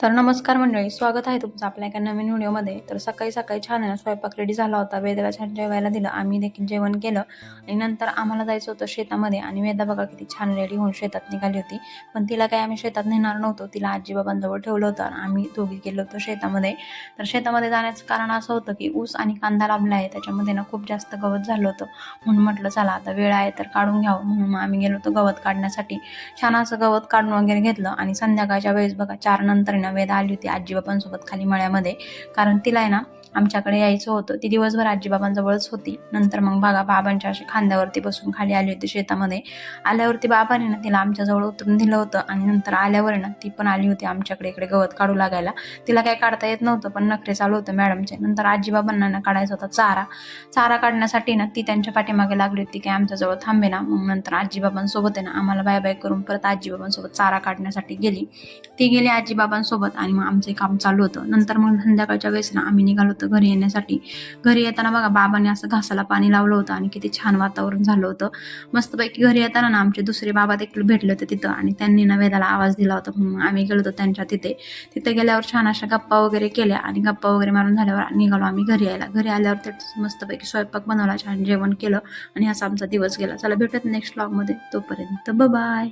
तर नमस्कार मंडळी, स्वागत आहे तुमचं आपल्या एका नवीन व्हिडिओमध्ये. तर सकाळी सकाळी छान आहे ना स्वयंपाक रेडी झाला होता. वेदाला छान जेवायला दिलं, आम्ही देखील जेवण केलं आणि नंतर आम्हाला जायचं होतं शेतामध्ये. आणि वेदा बघा किती छान रेडी होऊन शेतात निघाली होती. पण तिला काही आम्ही शेतात नेणार नव्हतो, तिला आजीबाबांजवळ ठेवलं होतं आणि आम्ही दोघी गेलो होतो शेतामध्ये. तर शेतामध्ये जाण्याचं कारण असं होतं की ऊस आणि कांदा लाभला आहे, त्याच्यामध्ये ना खूप जास्त गवत झालं होतं. म्हणून म्हटलं चला आता वेळ आहे तर काढून घ्यावं, म्हणून मग आम्ही गेलो होतो गवत काढण्यासाठी. छान असं गवत काढून वगैरे घेतलं आणि संध्याकाळच्या वेळेस बघा 4 नंतर ना वेदा आली होती आजीबाबांसोबत खाली मळ्यामध्ये. कारण तिला आहे ना आमच्याकडे यायचं होतं. ती दिवसभर आजीबाबांजवळच होती. नंतर मग बघा बाबांच्या अशी खांद्यावरती बसून खाली आली होती शेतामध्ये. आल्यावरती बाबांनी ना तिला आमच्याजवळ उतरून दिलं होतं आणि नंतर आल्यावर ना ती पण आली होती आमच्याकडे इकडे गवत काढू लागायला. तिला काही काढता येत नव्हतं, पण नखरे चालू होतं मॅडमचे. नंतर आजीबाबांना ना काढायचा होता चारा काढण्यासाठी ना ती त्यांच्या पाठीमागे लागली होती, काय आमच्याजवळ थांबे ना. मग नंतर आजीबाबांसोबत आहे ना आम्हाला बाय बाय करून परत आजीबाबांसोबत चारा काढण्यासाठी गेली. ती गेली आजीबाबांसोबत आणि मग आमचं काम चालू होतं. नंतर मग संध्याकाळच्या वेळेस ना आम्ही निघालो होतो घरी येण्यासाठी. घरी येताना बघा बाबांनी असं घासाला पाणी लावलं होतं आणि किती छान वातावरण झालं होतं. मस्तपैकी घरी येताना ना आमचे दुसरे बाबा देखील भेटले होते तिथं आणि त्यांनी ना वेदाला आवाज दिला होता, म्हणून आम्ही गेलो होतो त्यांच्या तिथे गेल्यावर छान अशा गप्पा वगैरे केल्या आणि गप्पा वगैरे मारून झाल्यावर निघालो आम्ही घरी यायला. घरी आल्यावर तर मस्तपैकी स्वयंपाक बनवला, छान जेवण केलं आणि असा आमचा दिवस गेला. चला भेटत नेक्स्ट व्लॉगमध्ये, तोपर्यंत बाय.